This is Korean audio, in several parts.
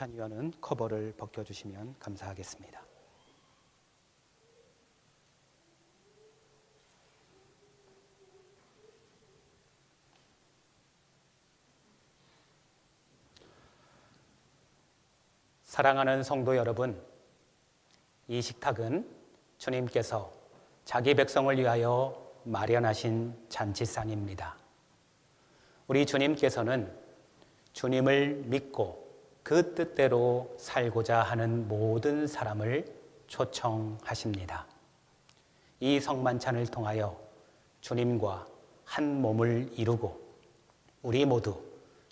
찬유하는 커버를 벗겨주시면 감사하겠습니다. 사랑하는 성도 여러분, 이 식탁은 주님께서 자기 백성을 위하여 마련하신 잔치상입니다. 우리 주님께서는 주님을 믿고 그 뜻대로 살고자 하는 모든 사람을 초청하십니다. 이 성만찬을 통하여 주님과 한 몸을 이루고 우리 모두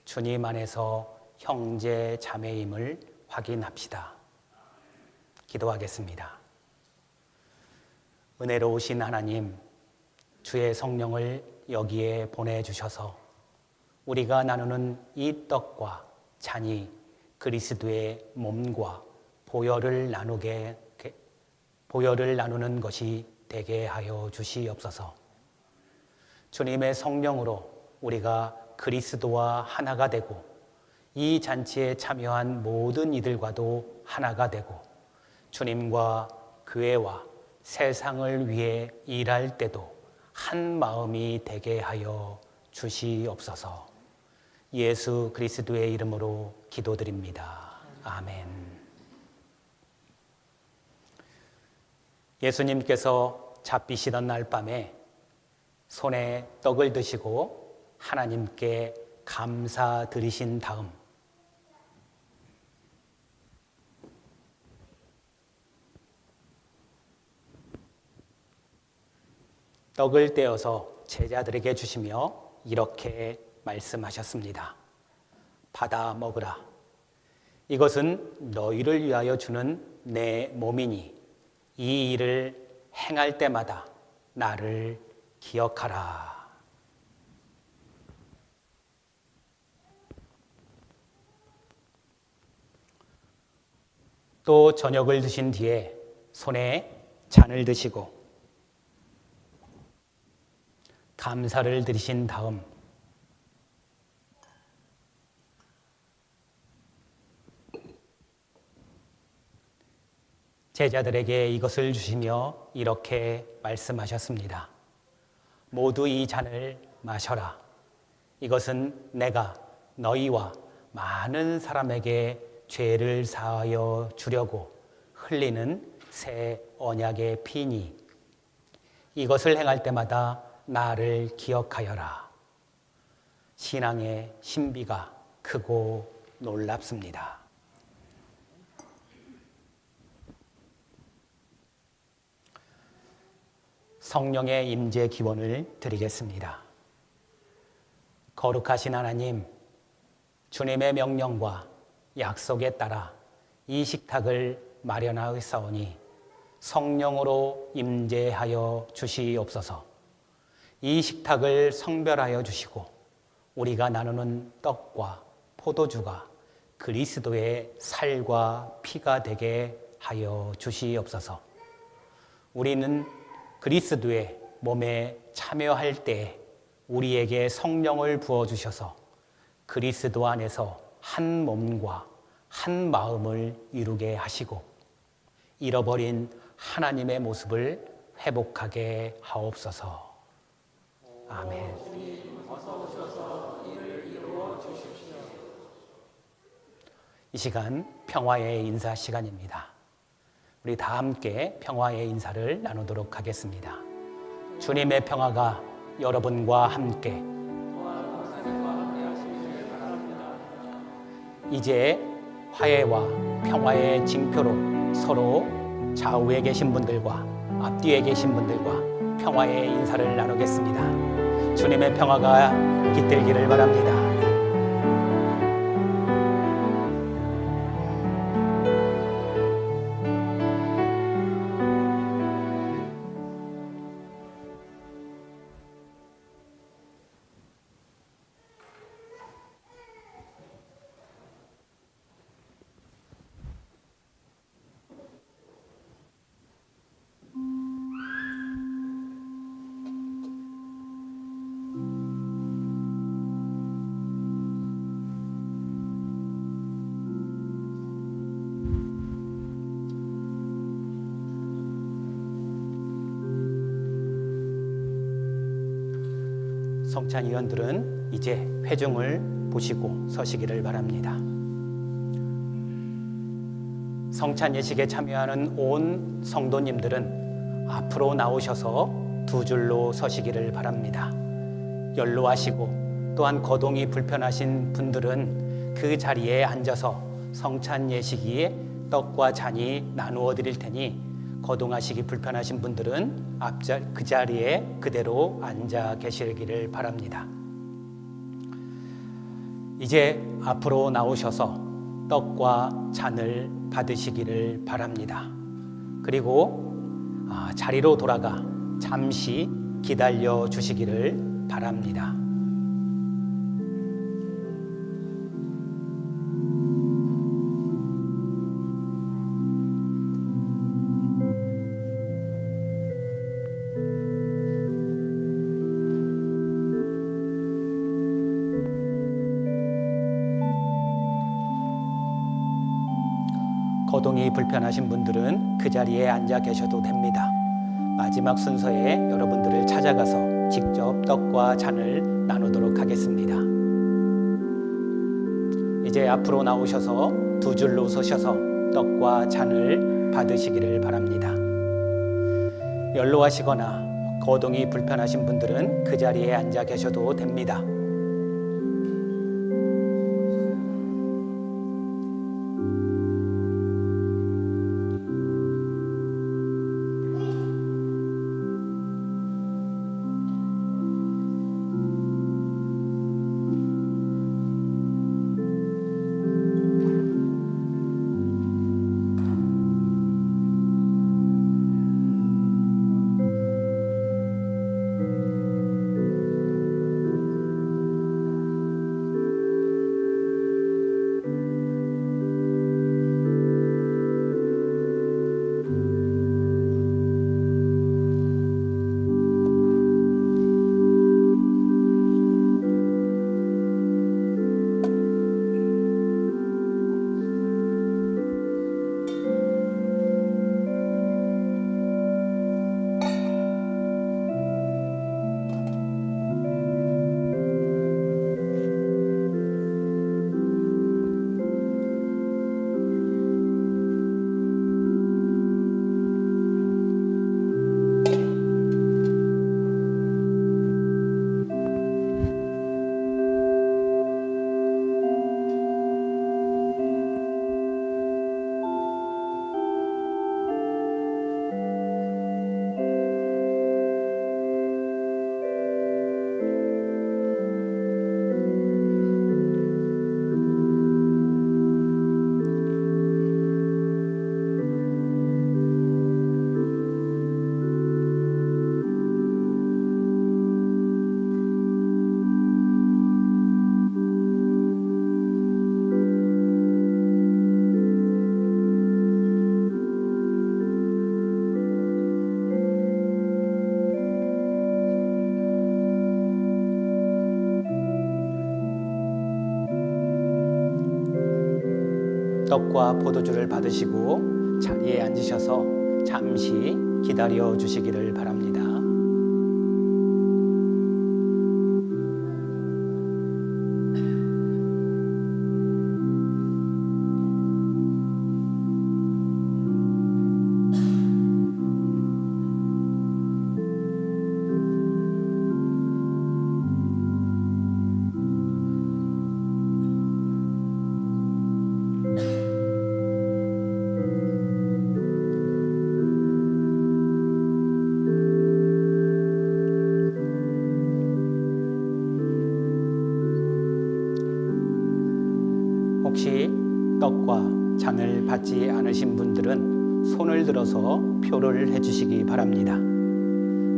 주님 안에서 형제 자매임을 확인합시다. 기도하겠습니다. 은혜로우신 하나님, 주의 성령을 여기에 보내주셔서 우리가 나누는 이 떡과 잔이 그리스도의 몸과 보혈을 나누는 것이 되게 하여 주시옵소서. 주님의 성령으로 우리가 그리스도와 하나가 되고 이 잔치에 참여한 모든 이들과도 하나가 되고 주님과 교회와 세상을 위해 일할 때도 한 마음이 되게 하여 주시옵소서. 예수 그리스도의 이름으로 기도드립니다. 아멘. 예수님께서 잡히시던 날 밤에 손에 떡을 드시고 하나님께 감사드리신 다음 떡을 떼어서 제자들에게 주시며 이렇게 말씀하셨습니다. 받아 먹으라. 이것은 너희를 위하여 주는 내 몸이니 이 일을 행할 때마다 나를 기억하라. 또 저녁을 드신 뒤에 손에 잔을 드시고 감사를 드리신 다음 제자들에게 이것을 주시며 이렇게 말씀하셨습니다. 모두 이 잔을 마셔라. 이것은 내가 너희와 많은 사람에게 죄를 사하여 주려고 흘리는 새 언약의 피니 이것을 행할 때마다 나를 기억하여라. 신앙의 신비가 크고 놀랍습니다. 성령의 임재 기원을 드리겠습니다. 거룩하신 하나님, 주님의 명령과 약속에 따라 이 식탁을 마련하였사오니 성령으로 임재하여 주시옵소서. 이 식탁을 성별하여 주시고 우리가 나누는 떡과 포도주가 그리스도의 살과 피가 되게 하여 주시옵소서. 우리는 그리스도의 몸에 참여할 때 우리에게 성령을 부어주셔서 그리스도 안에서 한 몸과 한 마음을 이루게 하시고 잃어버린 하나님의 모습을 회복하게 하옵소서. 아멘. 이 시간 평화의 인사 시간입니다. 우리 다 함께 평화의 인사를 나누도록 하겠습니다. 주님의 평화가 여러분과 함께 이제 화해와 평화의 징표로 서로 좌우에 계신 분들과 앞뒤에 계신 분들과 평화의 인사를 나누겠습니다. 주님의 평화가 깃들기를 바랍니다. 성찬위원들은 이제 회중을 보시고 서시기를 바랍니다. 성찬 예식에 참여하는 온 성도님들은 앞으로 나오셔서 두 줄로 서시기를 바랍니다. 연로하시고 또한 거동이 불편하신 분들은 그 자리에 앉아서 성찬 예식위에 떡과 잔이 나누어 드릴 테니 거동하시기 불편하신 분들은 그 자리에 그대로 앉아 계시기를 바랍니다. 이제 앞으로 나오셔서 떡과 잔을 받으시기를 바랍니다. 그리고 자리로 돌아가 잠시 기다려 주시기를 바랍니다. 거동이 불편하신 분들은 그 자리에 앉아 계셔도 됩니다. 마지막 순서에 여러분들을 찾아가서 직접 떡과 잔을 나누도록 하겠습니다. 이제 앞으로 나오셔서 두 줄로 서셔서 떡과 잔을 받으시기를 바랍니다. 연로하시거나 거동이 불편하신 분들은 그 자리에 앉아 계셔도 됩니다. 떡과 포도주를 받으시고 자리에 앉으셔서 잠시 기다려 주시기를 바랍니다. 혹시 떡과 잔을 받지 않으신 분들은 손을 들어서 표를 해주시기 바랍니다.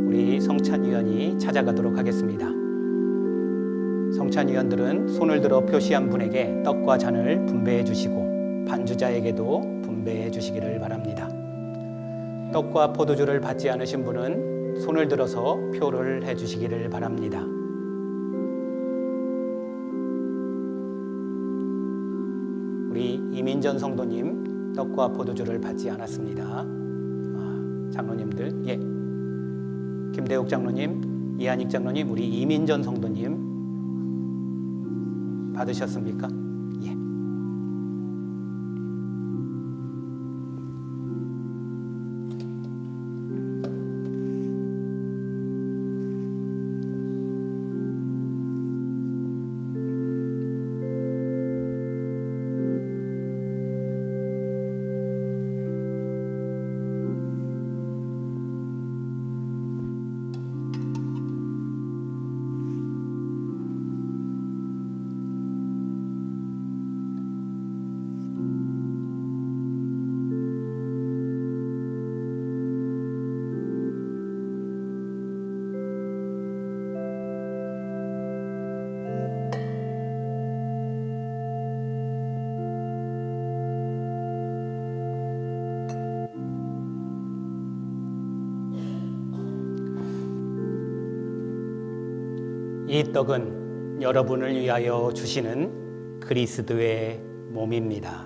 우리 성찬위원이 찾아가도록 하겠습니다. 성찬위원들은 손을 들어 표시한 분에게 떡과 잔을 분배해 주시고 반주자에게도 분배해 주시기를 바랍니다. 떡과 포도주를 받지 않으신 분은 손을 들어서 표를 해주시기를 바랍니다. 우리 이민전 성도님 떡과 포도주를 받지 않았습니다. 장로님들, 김대욱 장로님 이한익 장로님, 우리 이민전 성도님 받으셨습니까? 예. 이 떡은 여러분을 위하여 주시는 그리스도의 몸입니다.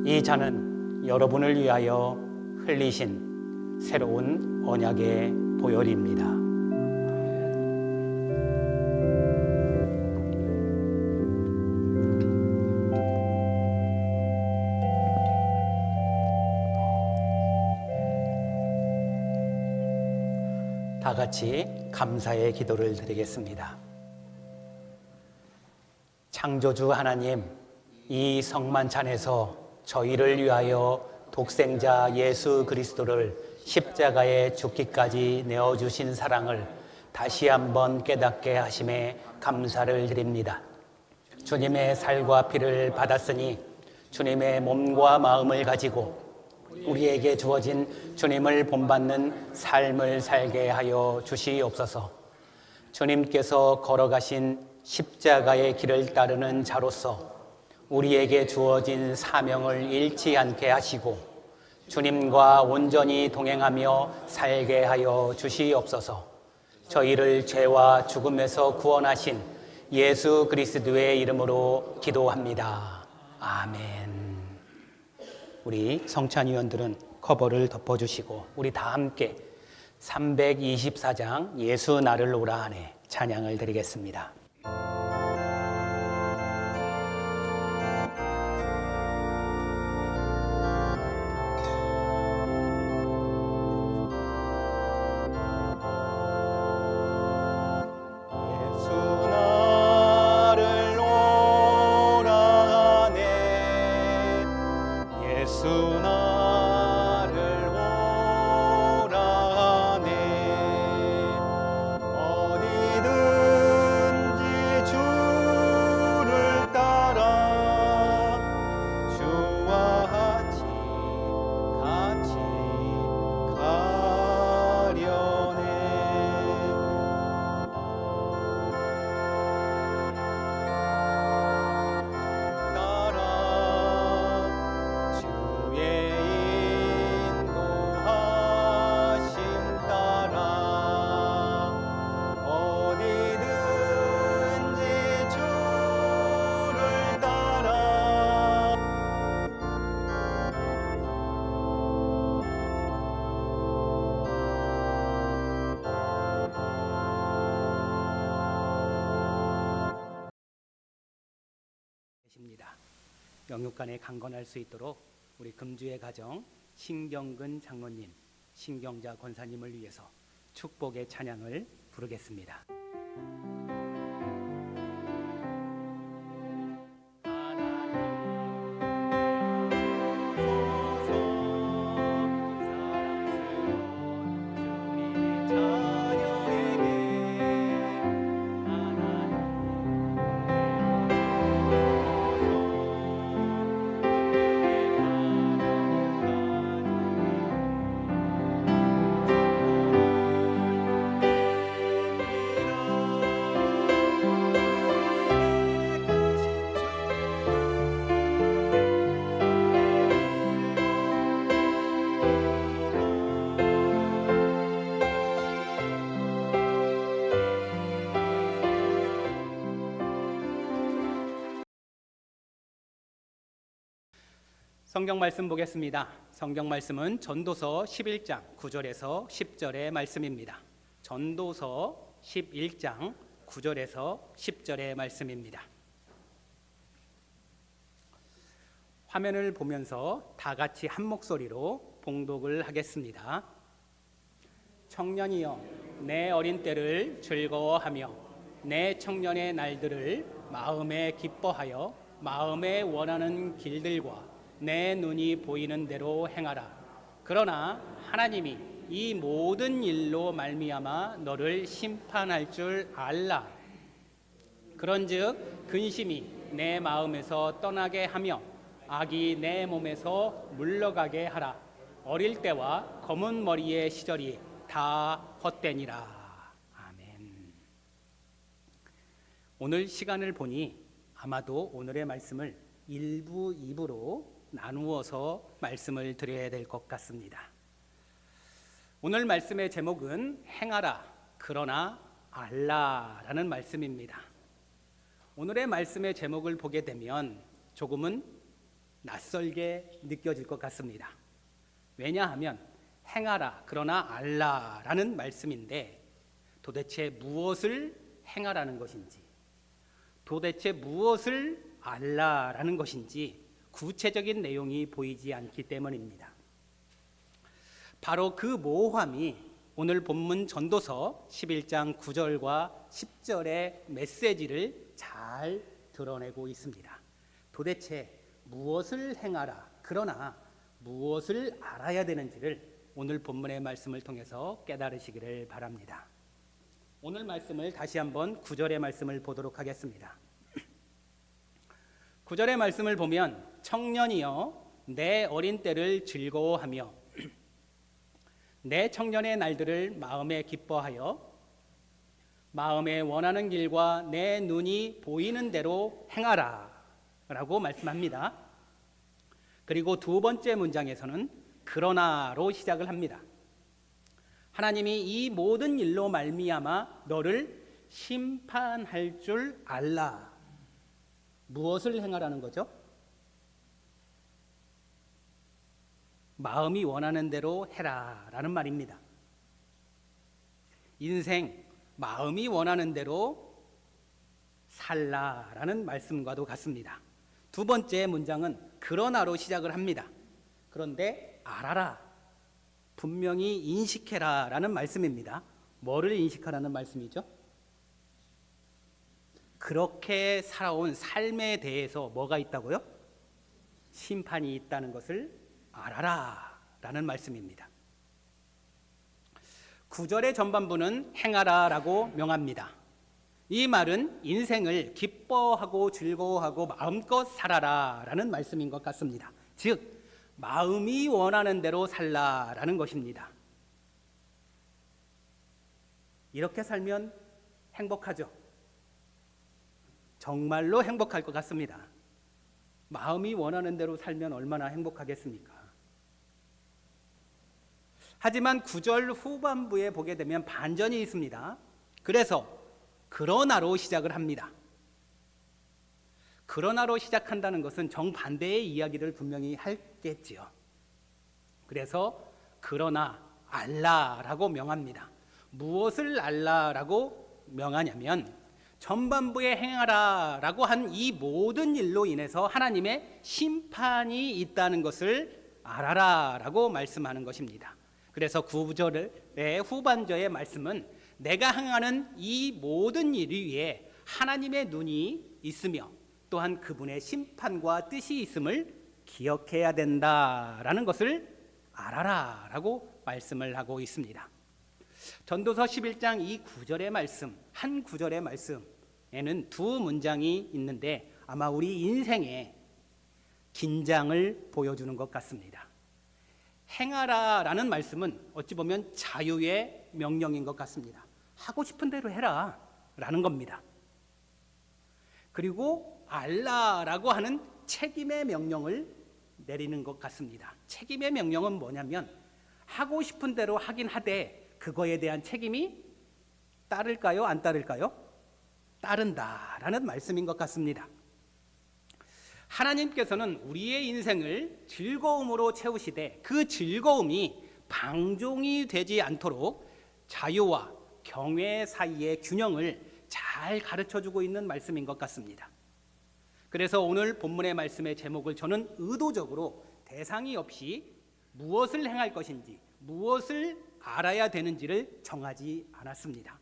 이 잔은 여러분을 위하여 흘리신 새로운 언약의 보혈입니다. 다 같이 감사의 기도를 드리겠습니다. 창조주 하나님, 이 성만찬에서 저희를 위하여 독생자 예수 그리스도를 십자가에 죽기까지 내어주신 사랑을 다시 한번 깨닫게 하심에 감사를 드립니다. 주님의 살과 피를 받았으니 주님의 몸과 마음을 가지고 우리에게 주어진 주님을 본받는 삶을 살게 하여 주시옵소서. 주님께서 걸어가신 십자가의 길을 따르는 자로서 우리에게 주어진 사명을 잃지 않게 하시고 주님과 온전히 동행하며 살게 하여 주시옵소서. 저희를 죄와 죽음에서 구원하신 예수 그리스도의 이름으로 기도합니다. 아멘. 우리 성찬위원들은 커버를 덮어주시고 우리 다 함께 324장 예수 나를 오라 하네 찬양을 드리겠습니다. 영육간에 강건할 수 있도록 우리 금주의 가정 신경근 장로님, 신경자 권사님을 위해서 축복의 찬양을 부르겠습니다. 성경 말씀 보겠습니다. 성경 말씀은 전도서 11장 9절에서 10절의 말씀입니다. 전도서 11장 9절에서 10절의 말씀입니다. 화면을 보면서 다 같이 한 목소리로 봉독을 하겠습니다. 청년이여, 내 어린 때를 즐거워하며 내 청년의 날들을 마음에 기뻐하여 마음에 원하는 길들과 내 눈이 보이는 대로 행하라. 그러나 하나님이 이 모든 일로 말미암아 너를 심판할 줄 알라. 그런즉 근심이 내 마음에서 떠나게 하며 악이 내 몸에서 물러가게 하라. 어릴 때와 검은 머리의 시절이 다 헛되니라. 아멘. 오늘 시간을 보니 아마도 오늘의 말씀을 1부, 2부로 나누어서 말씀을 드려야 될 것 같습니다. 오늘 말씀의 제목은 행하라 그러나 알라라는 말씀입니다. 오늘의 말씀의 제목을 보게 되면 조금은 낯설게 느껴질 것 같습니다. 왜냐하면 행하라 그러나 알라라는 말씀인데 도대체 무엇을 행하라는 것인지, 도대체 무엇을 알라라는 것인지 구체적인 내용이 보이지 않기 때문입니다. 바로 그 모호함이 오늘 본문 전도서 11장 9절과 10절의 메시지를 잘 드러내고 있습니다. 도대체 무엇을 행하라 그러나 무엇을 알아야 되는지를 오늘 본문의 말씀을 통해서 깨달으시기를 바랍니다. 오늘 말씀을 다시 한번 9절의 말씀을 보도록 하겠습니다. 9절의 말씀을 보면 청년이여 내 어린 때를 즐거워하며 내 청년의 날들을 마음에 기뻐하여 마음에 원하는 길과 내 눈이 보이는 대로 행하라 라고 말씀합니다. 그리고 두 번째 문장에서는 그러나로 시작을 합니다. 하나님이 이 모든 일로 말미암아 너를 심판할 줄 알라. 무엇을 행하라는 거죠? 마음이 원하는 대로 해라 라는 말입니다. 인생 마음이 원하는 대로 살라 라는 말씀과도 같습니다. 두 번째 문장은 그러나로 시작을 합니다. 그런데 알아라, 분명히 인식해라 라는 말씀입니다. 뭐를 인식하라는 말씀이죠? 그렇게 살아온 삶에 대해서 뭐가 있다고요? 심판이 있다는 것을 알아라 라는 말씀입니다. 9절의 전반부는 행하라 라고 명합니다. 이 말은 인생을 기뻐하고 즐거워하고 마음껏 살아라 라는 말씀인 것 같습니다. 즉 마음이 원하는 대로 살라 라는 것입니다. 이렇게 살면 행복하죠? 정말로 행복할 것 같습니다. 마음이 원하는 대로 살면 얼마나 행복하겠습니까? 하지만 9절 후반부에 보게 되면 반전이 있습니다. 그래서 그러나로 시작을 합니다. 그러나로 시작한다는 것은 정반대의 이야기를 분명히 하겠지요. 그래서 그러나 알라라고 명합니다. 무엇을 알라라고 명하냐면 전반부에 행하라라고 한 이 모든 일로 인해서 하나님의 심판이 있다는 것을 알아라라고 말씀하는 것입니다. 그래서 9절의 후반절의 말씀은 내가 행하는 이 모든 일 위에 하나님의 눈이 있으며 또한 그분의 심판과 뜻이 있음을 기억해야 된다라는 것을 알아라라고 말씀을 하고 있습니다. 전도서 11장 이 9절의 말씀, 한 9절의 말씀에는 두 문장이 있는데 아마 우리 인생의 긴장을 보여주는 것 같습니다. 행하라라는 말씀은 어찌 보면 자유의 명령인 것 같습니다. 하고 싶은 대로 해라 라는 겁니다. 그리고 알라라고 하는 책임의 명령을 내리는 것 같습니다. 책임의 명령은 뭐냐면 하고 싶은 대로 하긴 하되 그거에 대한 책임이 따를까요? 안 따를까요? 따른다라는 말씀인 것 같습니다. 하나님께서는 우리의 인생을 즐거움으로 채우시되 그 즐거움이 방종이 되지 않도록 자유와 경외 사이의 균형을 잘 가르쳐주고 있는 말씀인 것 같습니다. 그래서 오늘 본문의 말씀의 제목을 저는 의도적으로 대상이 없이 무엇을 행할 것인지, 무엇을 알아야 되는지를 정하지 않았습니다.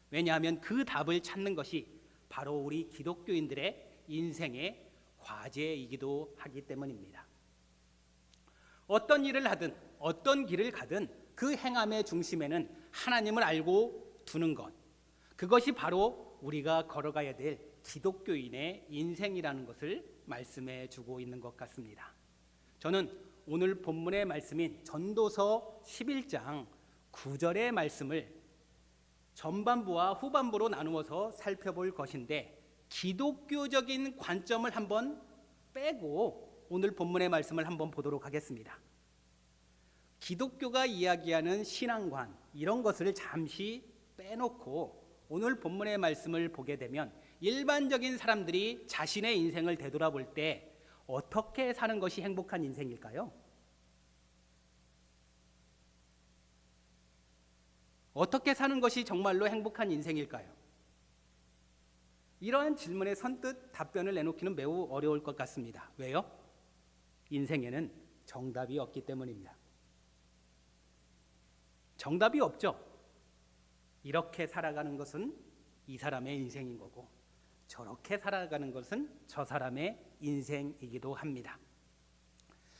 왜냐하면 그 답을 찾는 것이 바로 우리 기독교인들의 인생의 과제이기도 하기 때문입니다. 어떤 일을 하든 어떤 길을 가든 그 행함의 중심에는 하나님을 알고 두는 것, 그것이 바로 우리가 걸어가야 될 기독교인의 인생이라는 것을 말씀해 주고 있는 것 같습니다. 저는 오늘 본문의 말씀인 전도서 11장 9절의 말씀을 전반부와 후반부로 나누어서 살펴볼 것인데, 기독교적인 관점을 한번 빼고 오늘 본문의 말씀을 한번 보도록 하겠습니다. 기독교가 이야기하는 신앙관, 이런 것을 잠시 빼놓고 오늘 본문의 말씀을 보게 되면 일반적인 사람들이 자신의 인생을 되돌아볼 때 어떻게 사는 것이 행복한 인생일까요? 어떻게 사는 것이 정말로 행복한 인생일까요? 이러한 질문에 선뜻 답변을 내놓기는 매우 어려울 것 같습니다. 왜요? 인생에는 정답이 없기 때문입니다. 정답이 없죠. 이렇게 살아가는 것은 이 사람의 인생인 거고, 저렇게 살아가는 것은 저 사람의 인생이기도 합니다.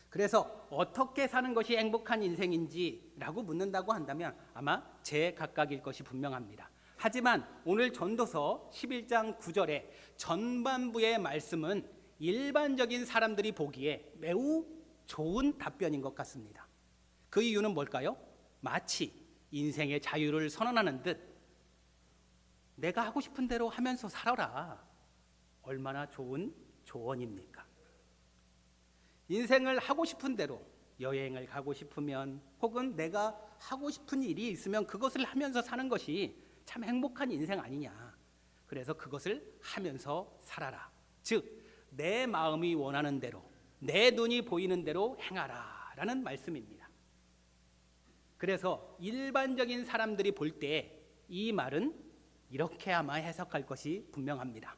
그래서 어떻게 사는 것이 행복한 인생인지라고 묻는다고 한다면 아마 제 각각일 것이 분명합니다. 하지만 오늘 전도서 11장 9절의 전반부의 말씀은 일반적인 사람들이 보기에 매우 좋은 답변인 것 같습니다. 그 이유는 뭘까요? 마치 인생의 자유를 선언하는 듯 내가 하고 싶은 대로 하면서 살아라. 얼마나 좋은 조언입니까? 인생을 하고 싶은 대로 여행을 가고 싶으면, 혹은 내가 하고 싶은 일이 있으면 그것을 하면서 사는 것이 참 행복한 인생 아니냐. 그래서 그것을 하면서 살아라. 즉 내 마음이 원하는 대로, 내 눈이 보이는 대로 행하라 라는 말씀입니다. 그래서 일반적인 사람들이 볼 때 이 말은 이렇게 아마 해석할 것이 분명합니다.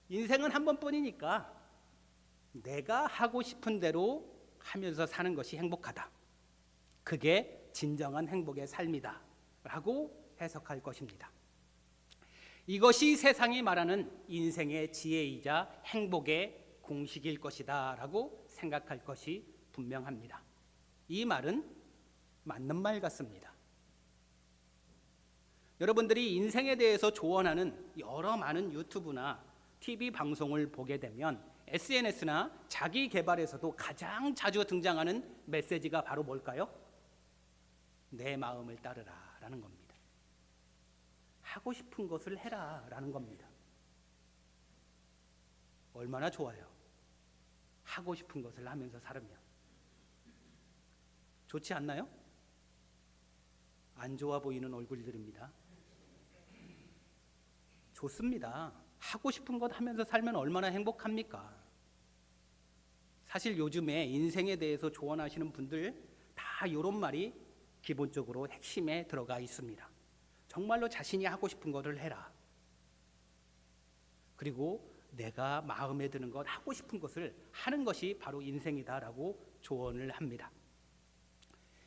인생은 한 번뿐이니까 내가 하고 싶은 대로 하면서 사는 것이 행복하다. 그게 진정한 행복의 삶이다 라고 해석할 것입니다. 이것이 세상이 말하는 인생의 지혜이자 행복의 공식일 것이다 라고 생각할 것이 분명합니다. 이 말은 맞는 말 같습니다. 여러분들이 인생에 대해서 조언하는 여러 많은 유튜브나 TV 방송을 보게 되면 SNS나 자기 개발에서도 가장 자주 등장하는 메시지가 바로 뭘까요? 내 마음을 따르라 라는 겁니다. 하고 싶은 것을 해라 라는 겁니다. 얼마나 좋아요. 하고 싶은 것을 하면서 살으면. 좋지 않나요? 안 좋아 보이는 얼굴들입니다. 좋습니다. 하고 싶은 것 하면서 살면 얼마나 행복합니까? 사실 요즘에 인생에 대해서 조언하시는 분들 다 이런 말이 기본적으로 핵심에 들어가 있습니다. 정말로 자신이 하고 싶은 것을 해라. 그리고 내가 마음에 드는 것, 하고 싶은 것을 하는 것이 바로 인생이다라고 조언을 합니다.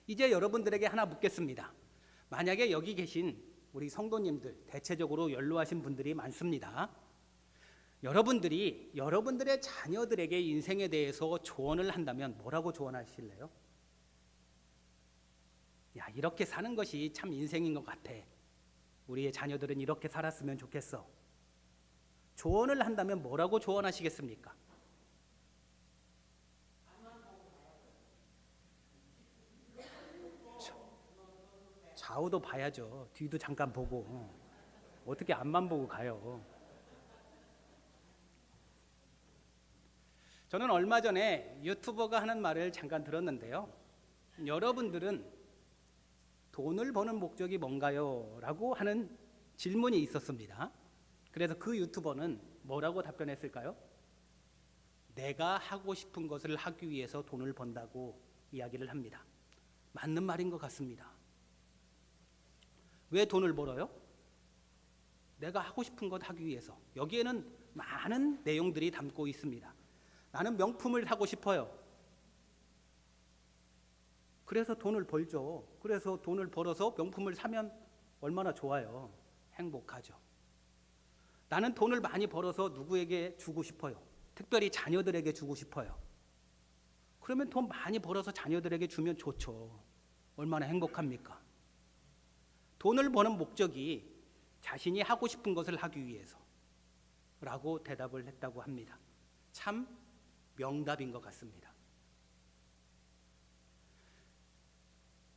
이제 여러분들에게 하나 묻겠습니다. 만약에 여기 계신 우리 성도님들, 대체적으로 연로하신 분들이 많습니다. 여러분들이 여러분들의 자녀들에게 인생에 대해서 조언을 한다면 뭐라고 조언하실래요? 야, 이렇게 사는 것이 참 인생인 것 같아. 우리의 자녀들은 이렇게 살았으면 좋겠어. 조언을 한다면 뭐라고 조언하시겠습니까? 좌우도 봐야죠. 뒤도 잠깐 보고. 어떻게 앞만 보고 가요? 저는 얼마 전에 유튜버가 하는 말을 잠깐 들었는데요. 여러분들은 돈을 버는 목적이 뭔가요? 라고 하는 질문이 있었습니다. 그래서 그 유튜버는 뭐라고 답변했을까요? 내가 하고 싶은 것을 하기 위해서 돈을 번다고 이야기를 합니다. 맞는 말인 것 같습니다. 왜 돈을 벌어요? 내가 하고 싶은 것 하기 위해서. 여기에는 많은 내용들이 담고 있습니다. 나는 명품을 사고 싶어요. 그래서 돈을 벌죠. 그래서 돈을 벌어서 명품을 사면 얼마나 좋아요. 행복하죠. 나는 돈을 많이 벌어서 누구에게 주고 싶어요. 특별히 자녀들에게 주고 싶어요. 그러면 돈 많이 벌어서 자녀들에게 주면 좋죠. 얼마나 행복합니까? 돈을 버는 목적이 자신이 하고 싶은 것을 하기 위해서 라고 대답을 했다고 합니다. 참 명답인 것 같습니다.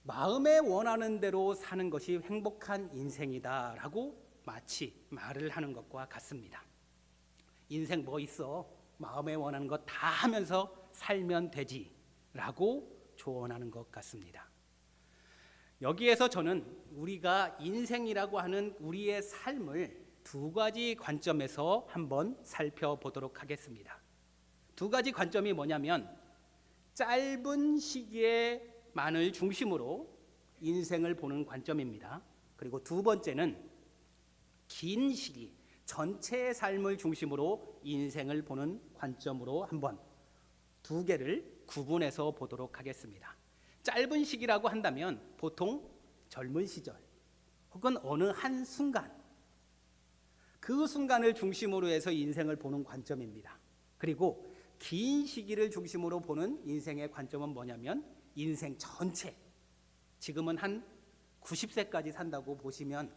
마음에 원하는 대로 사는 것이 행복한 인생이다 라고 마치 말을 하는 것과 같습니다. 인생 뭐 있어? 마음에 원하는 것 다 하면서 살면 되지 라고 조언하는 것 같습니다. 여기에서 저는 우리가 인생이라고 하는 우리의 삶을 두 가지 관점에서 한번 살펴보도록 하겠습니다. 두 가지 관점이 뭐냐면 짧은 시기에만을 중심으로 인생을 보는 관점입니다. 그리고 두 번째는 긴 시기, 전체의 삶을 중심으로 인생을 보는 관점으로 한번 두 개를 구분해서 보도록 하겠습니다. 짧은 시기라고 한다면 보통 젊은 시절 혹은 어느 한 순간, 그 순간을 중심으로 해서 인생을 보는 관점입니다. 그리고 긴 시기를 중심으로 보는 인생의 관점은 뭐냐면 인생 전체, 지금은 한 90세까지 산다고 보시면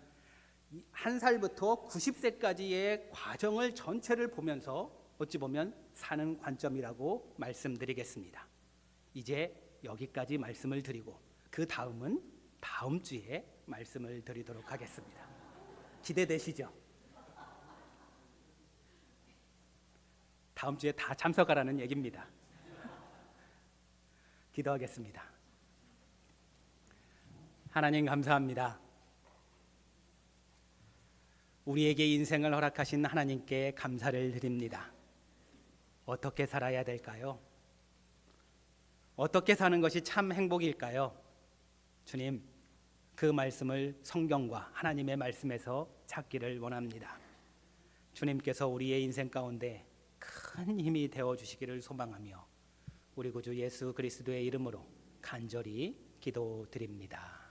한 살부터 90세까지의 과정을 전체를 보면서 어찌 보면 사는 관점이라고 말씀드리겠습니다. 이제 여기까지 말씀을 드리고 그 다음은 다음 주에 말씀을 드리도록 하겠습니다. 기대되시죠? 다음 주에 다 참석하라는 얘기입니다. 기도하겠습니다. 하나님 감사합니다. 우리에게 인생을 허락하신 하나님께 감사를 드립니다. 어떻게 살아야 될까요? 어떻게 사는 것이 참 행복일까요? 주님, 그 말씀을 성경과 하나님의 말씀에서 찾기를 원합니다. 주님께서 우리의 인생 가운데 큰 힘이 되어주시기를 소망하며 우리 구주 예수 그리스도의 이름으로 간절히 기도드립니다.